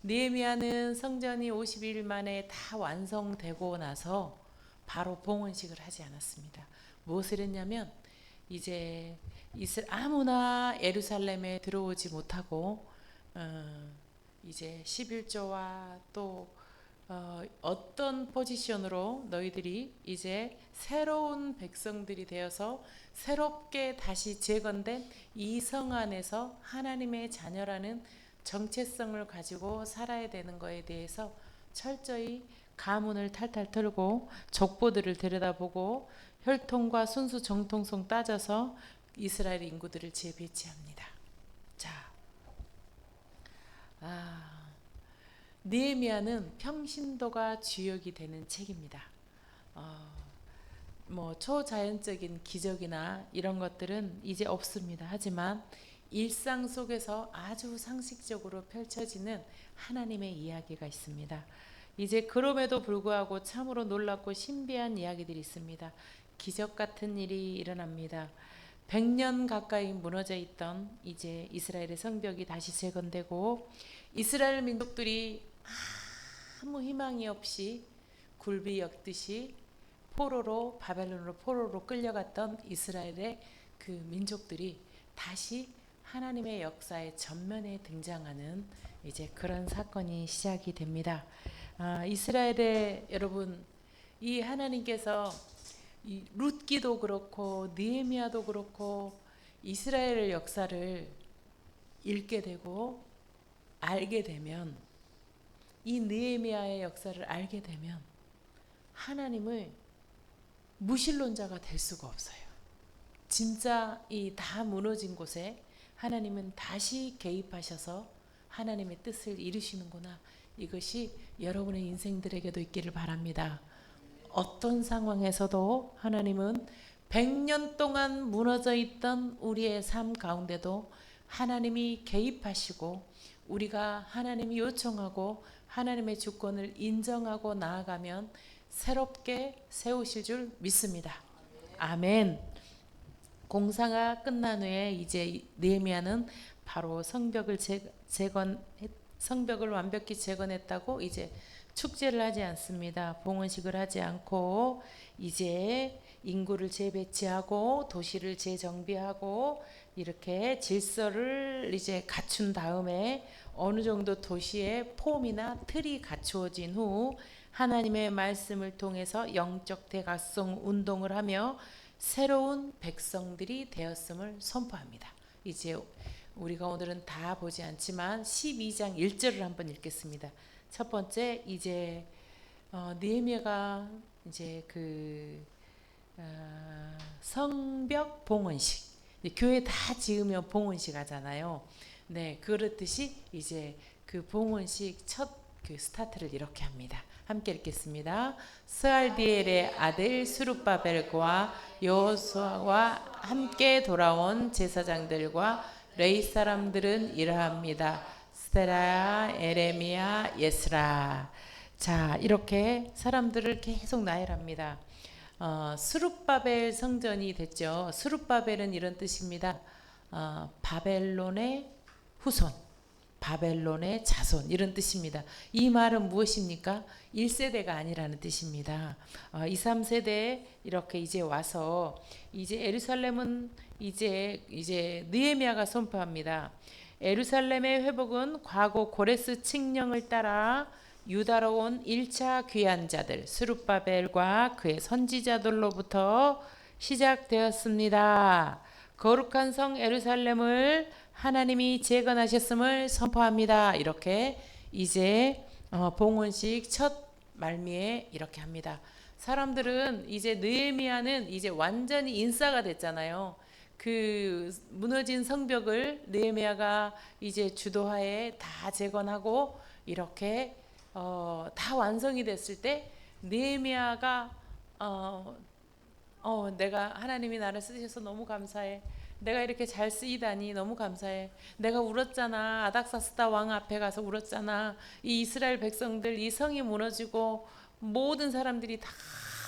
느헤미야는 성전이 50일 만에 다 완성되고 나서 바로 봉헌식을 하지 않았습니다. 무엇을 했냐면 이제 아무나 예루살렘에 들어오지 못하고 어, 이제 11조와 또 어떤 포지션으로 너희들이 이제 새로운 백성들이 되어서 새롭게 다시 재건된 이 성 안에서 하나님의 자녀라는 정체성을 가지고 살아야 되는 것에 대해서 철저히 가문을 탈탈 털고 족보들을 들여다보고 혈통과 순수 정통성 따져서 이스라엘 인구들을 재배치합니다. 자, 느헤미야는 평신도가 주역이 되는 책입니다. 뭐 초자연적인 기적이나 이런 것들은 이제 없습니다. 하지만 일상 속에서 아주 상식적으로 펼쳐지는 하나님의 이야기가 있습니다. 이제 그럼에도 불구하고 참으로 놀랍고 신비한 이야기들이 있습니다. 기적 같은 일이 일어납니다. 100년 가까이 무너져 있던 이제 이스라엘의 성벽이 다시 재건되고 이스라엘 민족들이 아무 희망이 없이 굴비 엮듯이 바벨론으로 포로로 끌려갔던 이스라엘의 그 민족들이 다시 하나님의 역사의 전면에 등장하는 이제 그런 사건이 시작이 됩니다. 이스라엘의 여러분, 이 하나님께서 이 룻기도 그렇고 느헤미야도 그렇고 이스라엘의 역사를 읽게 되고 알게 되면, 이 느헤미야의 역사를 알게 되면 하나님을 무신론자가 될 수가 없어요. 진짜 이 다 무너진 곳에 하나님은 다시 개입하셔서 하나님의 뜻을 이루시는구나. 이것이 여러분의 인생들에게도 있기를 바랍니다. 어떤 상황에서도 하나님은 100년 동안 무너져 있던 우리의 삶 가운데도 하나님이 개입하시고 우리가 하나님이 요청하고 하나님의 주권을 인정하고 나아가면 새롭게 세우실 줄 믿습니다. 아멘. 공사가 끝난 후에 이제 느헤미야는 바로 성벽을 완벽히 재건했다고 이제 축제를 하지 않습니다. 봉헌식을 하지 않고 이제 인구를 재배치하고 도시를 재정비하고 이렇게 질서를 이제 갖춘 다음에 어느 정도 도시의 폼이나 틀이 갖추어진 후 하나님의 말씀을 통해서 영적 대각성 운동을 하며 새로운 백성들이 되었음을 선포합니다. 이제 우리가 오늘은 다 보지 않지만 12장 1절을 한번 읽겠습니다. 첫 번째, 이제 느헤미야가 이제 성벽 봉헌식, 교회 다 지으면 봉헌식 하잖아요. 네, 그렇듯이 이제 그 봉헌식 첫 그 스타트를 이렇게 합니다. 함께 읽겠습니다. 스알디엘의 아들 스룹바벨과 여호수아와 함께 돌아온 제사장들과 레위 사람들은 이러합니다. 스테라야, 에레미야, 예스라. 자, 이렇게 사람들을 계속 나열합니다. 스룹바벨 성전이 됐죠. 스룹바벨은 이런 뜻입니다. 바벨론의 후손, 바벨론의 자손, 이런 뜻입니다. 이 말은 무엇입니까? 1세대가 아니라는 뜻입니다. 2, 3세대 이렇게 이제 와서 이제 예루살렘은 이제 느헤미야가 선포합니다. 예루살렘의 회복은 과거 고레스 칙령을 따라 유다로 온 1차 귀한 자들 스룹바벨과 그의 선지자들로부터 시작되었습니다. 거룩한 성 예루살렘을 하나님이 재건하셨음을 선포합니다. 이렇게 이제 봉헌식 첫 말미에 이렇게 합니다. 사람들은 이제 느헤미야는 이제 완전히 인싸가 됐잖아요. 그 무너진 성벽을 느헤미야가 이제 주도하에 다 재건하고 이렇게 다 완성이 됐을 때 느헤미야가 내가 하나님이 나를 쓰셔서 너무 감사해. 내가 이렇게 잘 쓰이다니 너무 감사해. 내가 울었잖아. 아닥사스다 왕 앞에 가서 울었잖아. 이 이스라엘 백성들, 이 성이 무너지고 모든 사람들이 다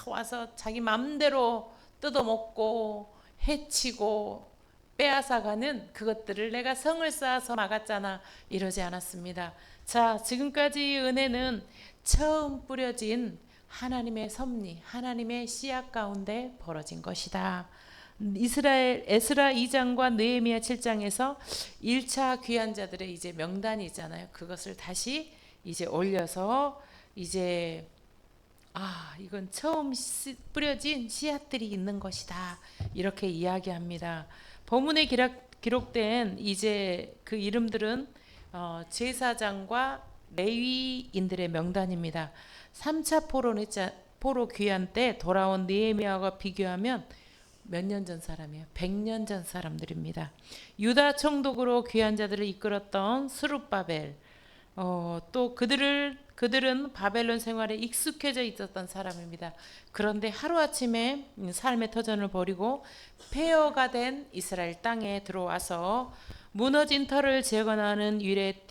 와서 자기 맘대로 뜯어먹고 해치고 빼앗아가는 그것들을 내가 성을 쌓아서 막았잖아. 이러지 않았습니다. 자, 지금까지 은혜는 처음 뿌려진 하나님의 섭리, 하나님의 씨앗 가운데 벌어진 것이다. 이스라엘 에스라 2장과 느헤미야 7장에서 1차 귀한 자들의 이제 명단이 있잖아요. 그것을 다시 이제 올려서 이제 이건 처음 뿌려진 씨앗들이 있는 것이다. 이렇게 이야기합니다. 본문에 기록된 이제 그 이름들은 제사장과 레위인들의 명단입니다. 3차 포로 귀환 때 돌아온 느헤미야와 비교하면 몇 년 전 사람이에요? 100년 전 사람들입니다. 유다 총독으로 귀환 자들을 이끌었던 스룹바벨, 또 그들은 바벨론 생활에 익숙해져 있었던 사람입니다. 그런데 하루아침에 삶의 터전을 버리고 폐허가 된 이스라엘 땅에 들어와서 무너진 터를 재건하는 일에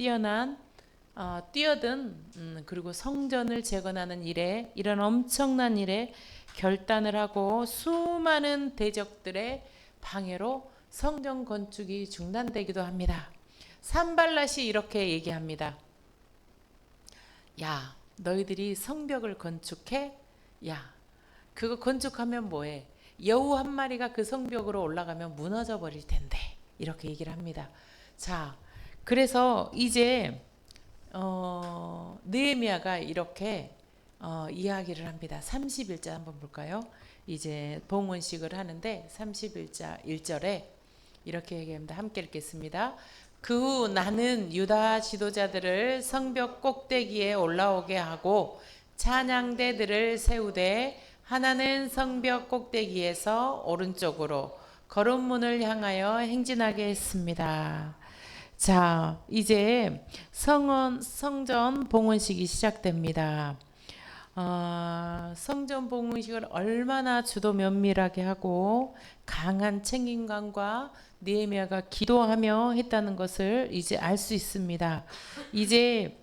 뛰어든 그리고 성전을 재건하는 일에 이런 엄청난 일에 결단을 하고 수많은 대적들의 방해로 성전 건축이 중단되기도 합니다. 산발랏이 이렇게 얘기합니다. 야, 너희들이 성벽을 건축해? 야, 그거 건축하면 뭐해? 여우 한 마리가 그 성벽으로 올라가면 무너져 버릴 텐데. 이렇게 얘기를 합니다. 자, 그래서 이제 느헤미야가 이렇게 이야기를 합니다. 31절 한번 볼까요? 이제 봉헌식을 하는데 31절 1절에 이렇게 얘기합니다. 함께 읽겠습니다. 그 후 나는 유다 지도자들을 성벽 꼭대기에 올라오게 하고 찬양대들을 세우되 하나는 성벽 꼭대기에서 오른쪽으로 거름문을 향하여 행진하게 했습니다. 자, 이제 성전 봉헌식이 시작됩니다. 성전 봉헌식을 얼마나 주도 면밀하게 하고 강한 책임감과 느헤미야가 기도하며 했다는 것을 이제 알 수 있습니다. 이제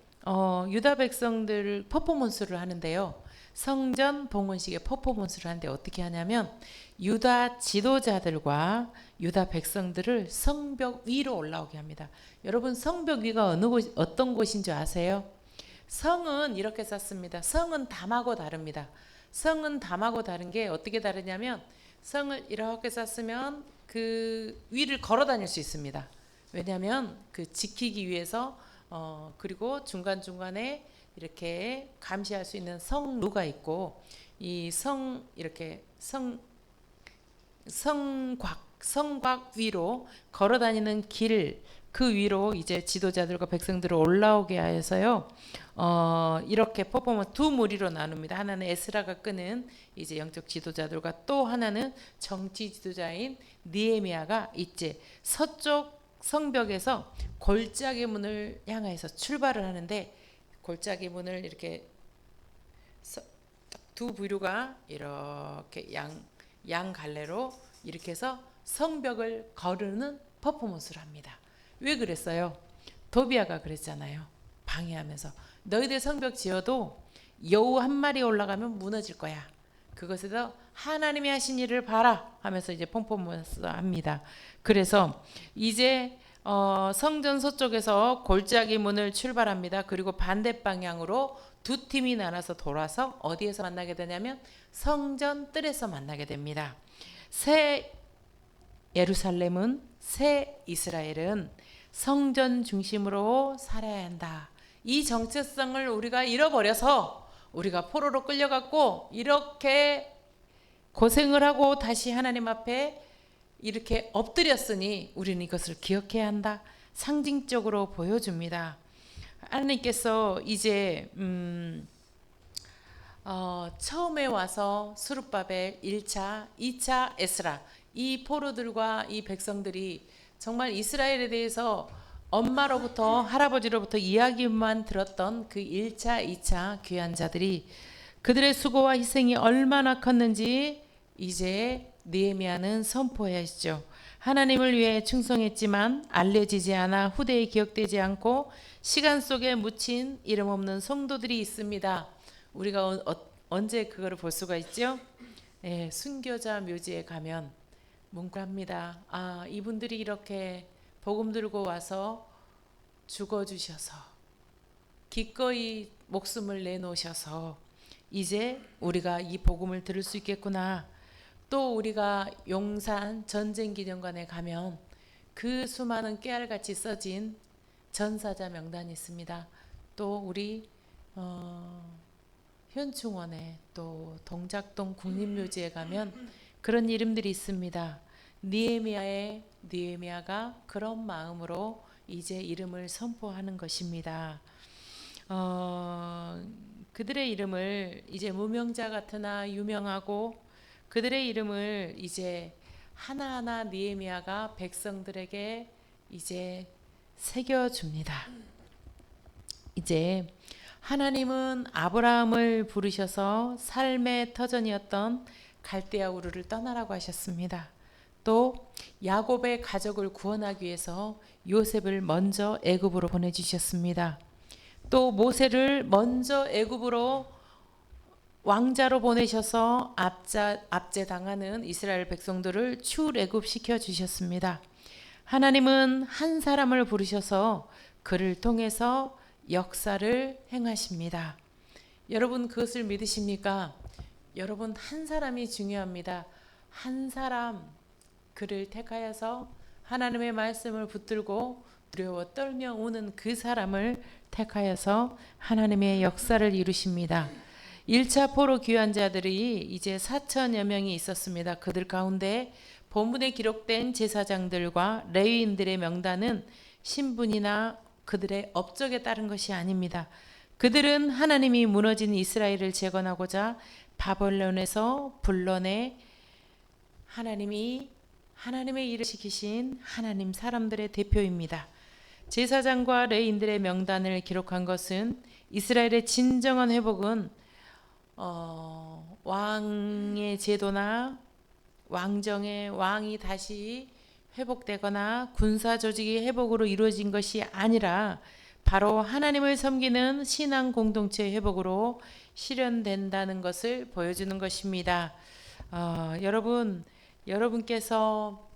유다 백성들 퍼포먼스를 하는데요. 성전 봉헌식의 퍼포먼스를 하는데 어떻게 하냐면 유다 지도자들과 유다 백성들을 성벽 위로 올라오게 합니다. 여러분 성벽 위가 어떤 곳인 줄 아세요? 성은 이렇게 썼습니다. 성은 담하고 다릅니다. 성은 담하고 다른 게 어떻게 다르냐면 성을 이렇게 썼으면 그 위를 걸어 다닐 수 있습니다. 왜냐하면 그 지키기 위해서 그리고 중간중간에 이렇게 감시할 수 있는 성루가 있고 이 이렇게 성곽 위로 걸어 다니는 길 그 위로 이제 지도자들과 백성들을 올라오게 하여서요. 이렇게 퍼포먼스 두 무리로 나눕니다. 하나는 에스라가 끄는 이제 영적 지도자들과 또 하나는 정치 지도자인 느헤미야가 이제 서쪽 성벽에서 골짜기 문을 향해서 출발을 하는데 골짜기 문을 이렇게 두 부류가 이렇게 양 갈래로 이렇게 해서 성벽을 거르는 퍼포먼스를 합니다. 왜 그랬어요? 도비아가 그랬잖아요. 방해하면서 너희들 성벽 지어도 여우 한 마리 올라가면 무너질 거야. 그것에서 하나님이 하신 일을 봐라 하면서 이제 퍼포먼스 합니다. 그래서 이제 성전 서쪽에서 골짜기 문을 출발합니다. 그리고 반대 방향으로 두 팀이 나눠서 돌아서 어디에서 만나게 되냐면 성전 뜰에서 만나게 됩니다. 새 예루살렘은 새 이스라엘은 성전 중심으로 살아야 한다. 이 정체성을 우리가 잃어버려서 우리가 포로로 끌려갔고 이렇게 고생을 하고 다시 하나님 앞에 이렇게 엎드렸으니 우리는 이것을 기억해야 한다. 상징적으로 보여줍니다. 하나님께서 이제 처음에 와서 스룹바벨 1차, 2차 에스라 이 포로들과 이 백성들이 정말 이스라엘에 대해서 엄마로부터 할아버지로부터 이야기만 들었던 그 1차, 2차 귀한 자들이 그들의 수고와 희생이 얼마나 컸는지 이제 느헤미야는 선포하시죠. 하나님을 위해 충성했지만 알려지지 않아 후대에 기억되지 않고 시간 속에 묻힌 이름 없는 성도들이 있습니다. 우리가 언제 그거를 볼 수가 있죠? 숨겨자 묘지에 가면 뭉클합니다. 아, 이분들이 이렇게 복음 들고 와서 죽어주셔서 기꺼이 목숨을 내놓으셔서 이제 우리가 이 복음을 들을 수 있겠구나. 또 우리가 용산 전쟁기념관에 가면 그 수많은 깨알같이 써진 전사자 명단이 있습니다. 또 우리 현충원에 또 동작동 국립묘지에 가면 그런 이름들이 있습니다. 느헤미야가 그런 마음으로 이제 이름을 선포하는 것입니다. 그들의 이름을 이제 무명자 같으나 유명하고 그들의 이름을 이제 하나하나 느헤미야가 백성들에게 이제 새겨줍니다. 이제 하나님은 아브라함을 부르셔서 삶의 터전이었던 갈대아 우르를 떠나라고 하셨습니다. 또 야곱의 가족을 구원하기 위해서 요셉을 먼저 애굽으로 보내주셨습니다. 또 모세를 먼저 애굽으로 왕자로 보내셔서 압제당하는 이스라엘 백성들을 출애굽시켜 주셨습니다. 하나님은 한 사람을 부르셔서 그를 통해서 역사를 행하십니다. 여러분 그것을 믿으십니까? 여러분 한 사람이 중요합니다. 한 사람 그를 택하여서 하나님의 말씀을 붙들고 두려워 떨며 오는 그 사람을 택하여서 하나님의 역사를 이루십니다. 1차 포로 귀환 자들이 이제 4천여 명이 있었습니다. 그들 가운데 본문에 기록된 제사장들과 레위인들의 명단은 신분이나 그들의 업적에 따른 것이 아닙니다. 그들은 하나님이 무너진 이스라엘을 재건하고자 바벨론에서 불러내 하나님의 일을 시키신 하나님 사람들의 대표입니다. 제사장과 레위인들의 명단을 기록한 것은 이스라엘의 진정한 회복은 왕의 제도나 왕정의 왕이 다시 회복되거나 군사 조직의 회복으로 이루어진 것이 아니라 바로 하나님을 섬기는 신앙 공동체의 회복으로 실현된다는 것을 보여주는 것입니다. 여러분께서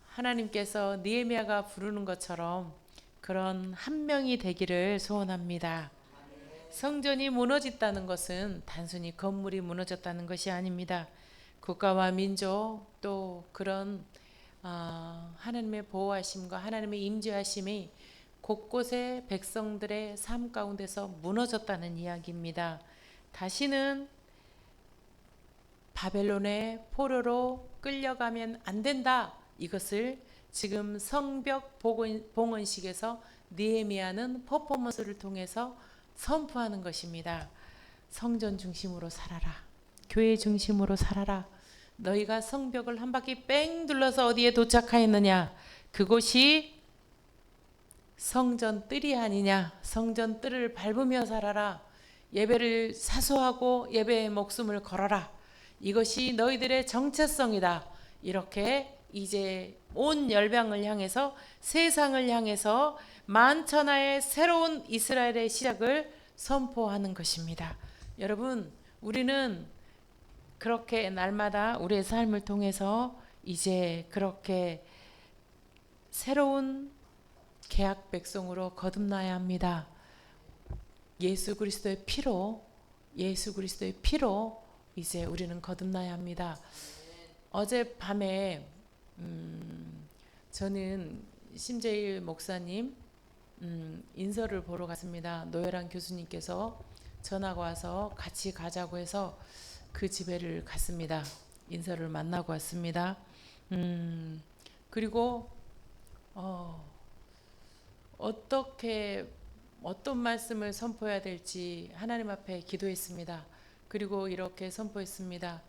하나님께서 느헤미야가 부르는 것처럼 그런 한 명이 되기를 소원합니다. 성전이 무너졌다는 것은 단순히 건물이 무너졌다는 것이 아닙니다. 국가와 민족 또 그런 하나님의 보호하심과 하나님의 임재하심이 곳곳에 백성들의 삶 가운데서 무너졌다는 이야기입니다. 다시는 바벨론의 포로로 끌려가면 안 된다. 이것을 지금 성벽 봉헌식에서 느헤미야는 퍼포먼스를 통해서 선포하는 것입니다. 성전 중심으로 살아라. 교회 중심으로 살아라. 너희가 성벽을 한 바퀴 뺑 둘러서 어디에 도착하였느냐? 그곳이 성전 뜰이 아니냐? 성전 뜰을 밟으며 살아라. 예배를 사수하고 예배의 목숨을 걸어라. 이것이 너희들의 정체성이다. 이렇게 이제 온 열방을 향해서 세상을 향해서 만천하의 새로운 이스라엘의 시작을 선포하는 것입니다. 여러분, 우리는 그렇게 날마다 우리의 삶을 통해서 이제 그렇게 새로운 계약 백성으로 거듭나야 합니다. 예수 그리스도의 피로 이제 우리는 거듭나야 합니다. 어젯밤에 저는 심재일 목사님 인설을 보러 갔습니다. 노열한 교수님께서 전화가 와서 같이 가자고 해서 그 집에를 갔습니다. 인설을 만나고 왔습니다. 그리고 어떤 말씀을 선포해야 될지 하나님 앞에 기도했습니다. 그리고 이렇게 선포했습니다.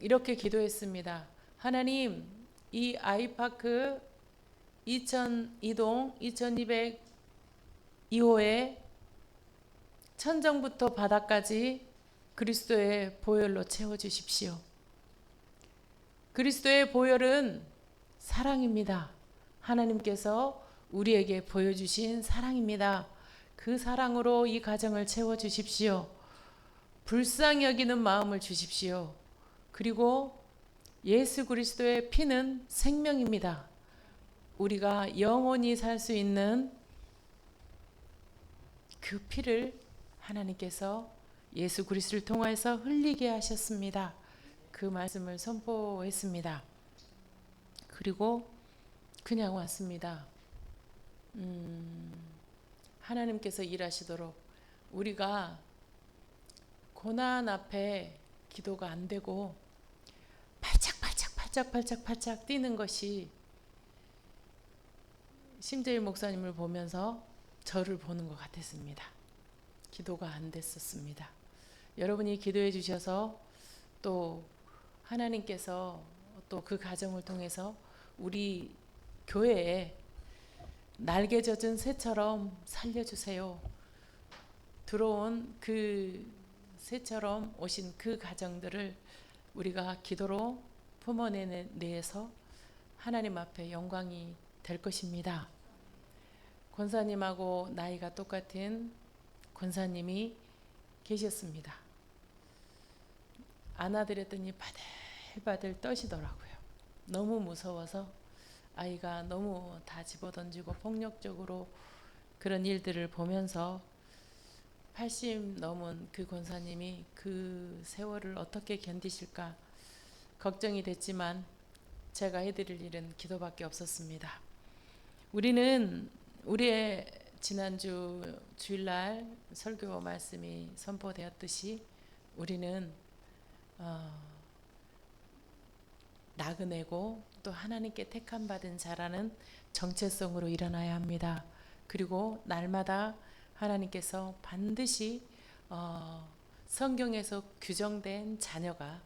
이렇게 기도했습니다. 하나님, 이 아이파크 2002동 2202호에 천정부터 바닥까지 그리스도의 보혈로 채워주십시오. 그리스도의 보혈은 사랑입니다. 하나님께서 우리에게 보여주신 사랑입니다. 그 사랑으로 이 가정을 채워주십시오. 불쌍히 여기는 마음을 주십시오. 그리고 예수 그리스도의 피는 생명입니다. 우리가 영원히 살 수 있는 그 피를 하나님께서 예수 그리스도를 통하여서 흘리게 하셨습니다. 그 말씀을 선포했습니다. 그리고 그냥 왔습니다. 하나님께서 일하시도록 우리가 고난 앞에 기도가 안 되고 팔짝팔짝 뛰는 것이 심재일 목사님을 보면서 저를 보는 것 같았습니다. 기도가 안 됐었습니다. 여러분이 기도해 주셔서 또 하나님께서 또 그 가정을 통해서 우리 교회에 날개 젖은 새처럼 살려주세요. 들어온 그 새처럼 오신 그 가정들을 우리가 기도로 품어내서 하나님 앞에 영광이 될 것입니다. 권사님하고 나이가 똑같은 권사님이 계셨습니다. 안아드렸더니 바들바들 떠시더라고요. 너무 무서워서 아이가 너무 다 집어던지고 폭력적으로 그런 일들을 보면서 80 넘은 그 권사님이 그 세월을 어떻게 견디실까 걱정이 됐지만 제가 해드릴 일은 기도밖에 없었습니다. 우리는 우리의 지난주 주일날 설교 말씀이 선포되었듯이 우리는 나그네고 또 하나님께 택함 받은 자라는 정체성으로 일어나야 합니다. 그리고 날마다 하나님께서 반드시 성경에서 규정된 자녀가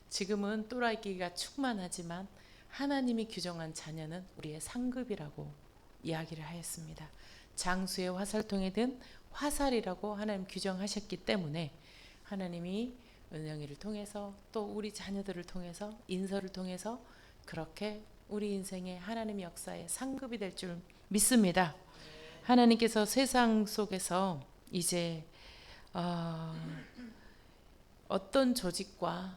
지금은 또라이기가 충만하지만 하나님이 규정한 자녀는 우리의 상급이라고 이야기를 하였습니다. 장수의 화살통에 든 화살이라고 하나님 규정하셨기 때문에 하나님이 은영이를 통해서 또 우리 자녀들을 통해서 인서를 통해서 그렇게 우리 인생의 하나님의 역사의 상급이 될 줄 믿습니다. 하나님께서 세상 속에서 이제 어떤 조직과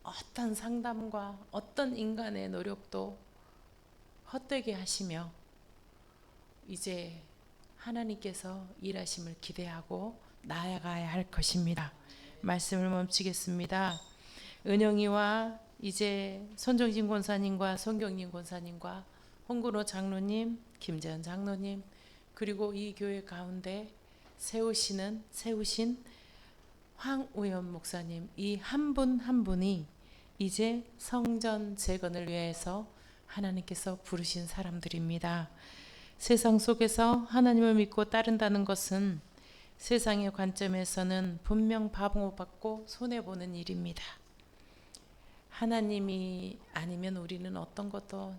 어떤 상담과 어떤 인간의 노력도 헛되게 하시며 이제 하나님께서 일하심을 기대하고 나아가야 할 것입니다. 말씀을 멈추겠습니다. 은영이와 이제 손정진 권사님과 손경림 권사님과 홍근호 장로님, 김재현 장로님, 그리고 이 교회 가운데 세우신 황우연 목사님, 이 한 분 한 분이 이제 성전 재건을 위해서 하나님께서 부르신 사람들입니다. 세상 속에서 하나님을 믿고 따른다는 것은 세상의 관점에서는 분명 바보받고 손해보는 일입니다. 하나님이 아니면 우리는 어떤 것도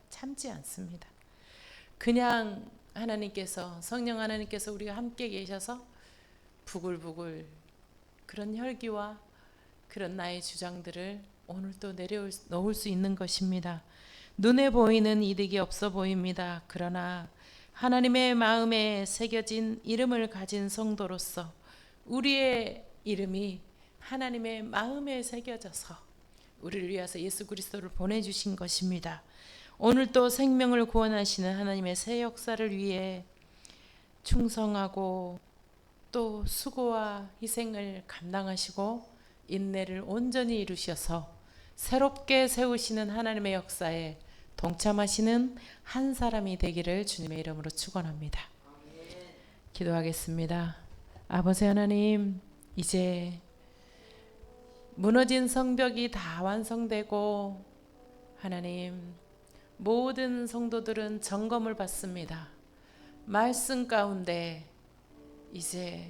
참지 않습니다. 그냥 하나님께서 성령 하나님께서 우리가 함께 계셔서 부글부글 그런 혈기와 그런 나의 주장들을 오늘 또 내려놓을 수 있는 것입니다. 눈에 보이는 이득이 없어 보입니다. 그러나 하나님의 마음에 새겨진 이름을 가진 성도로서 우리의 이름이 하나님의 마음에 새겨져서 우리를 위해서 예수 그리스도를 보내주신 것입니다. 오늘 또 생명을 구원하시는 하나님의 새 역사를 위해 충성하고 또 수고와 희생을 감당하시고 인내를 온전히 이루셔서 새롭게 세우시는 하나님의 역사에 동참하시는 한 사람이 되기를 주님의 이름으로 축원합니다. 기도하겠습니다. 아버지 하나님, 이제 무너진 성벽이 다 완성되고 하나님 모든 성도들은 점검을 받습니다. 말씀 가운데 이제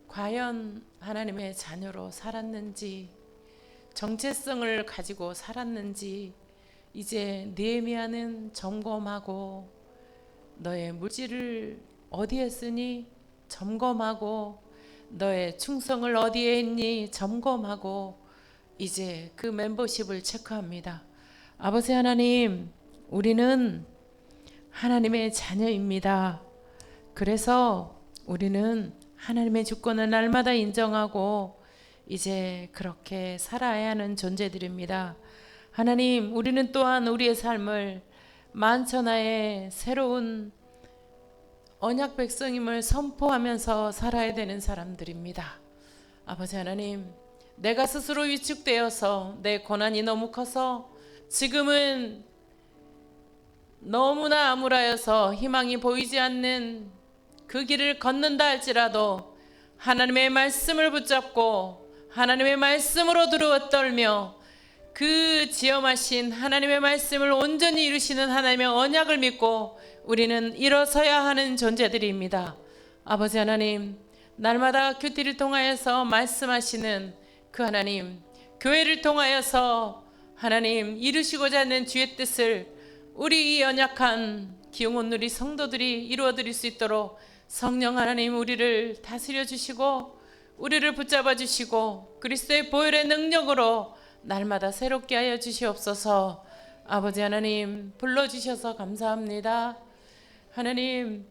과연 하나님의 자녀로 살았는지 정체성을 가지고 살았는지 이제 느헤미야는 점검하고 너의 물질을 어디에 쓰니 점검하고 너의 충성을 어디에 했니 점검하고 이제 그 멤버십을 체크합니다. 아버지 하나님, 우리는 하나님의 자녀입니다. 그래서 우리는 하나님의 주권을 날마다 인정하고 이제 그렇게 살아야 하는 존재들입니다. 하나님, 우리는 또한 우리의 삶을 만천하의 새로운 언약 백성임을 선포하면서 살아야 되는 사람들입니다. 아버지 하나님, 내가 스스로 위축되어서 내 고난이 너무 커서 지금은 너무나 암울하여서 희망이 보이지 않는 그 길을 걷는다 할지라도 하나님의 말씀을 붙잡고 하나님의 말씀으로 두루워 떨며 그 지엄하신 하나님의 말씀을 온전히 이루시는 하나님의 언약을 믿고 우리는 일어서야 하는 존재들입니다. 아버지 하나님, 날마다 큐티를 통하여서 말씀하시는 그 하나님, 교회를 통하여서 하나님 이루시고자 하는 주의 뜻을 우리 이 연약한 기용원 누리 성도들이 이루어 드릴 수 있도록 성령 하나님 우리를 다스려 주시고 우리를 붙잡아 주시고 그리스도의 보혈의 능력으로 날마다 새롭게 하여 주시옵소서. 아버지 하나님, 불러주셔서 감사합니다. 하나님,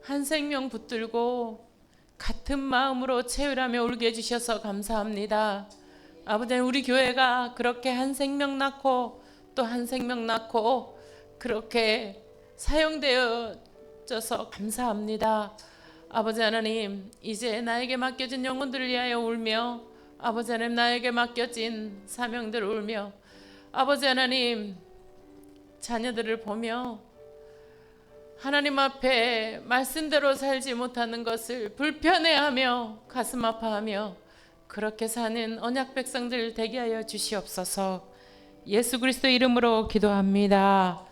한 생명 붙들고 같은 마음으로 채울하며 울게 해주셔서 감사합니다. 아버지, 우리 교회가 그렇게 한 생명 낳고 또 한 생명 낳고 그렇게 사용되어져서 감사합니다. 아버지 하나님, 이제 나에게 맡겨진 영혼들을 위하여 울며 아버지 하나님, 나에게 맡겨진 사명들을 울며 아버지 하나님, 자녀들을 보며 하나님 앞에 말씀대로 살지 못하는 것을 불편해하며 가슴 아파하며 그렇게 사는 언약 백성들 되게 하여 주시옵소서. 예수 그리스도 이름으로 기도합니다.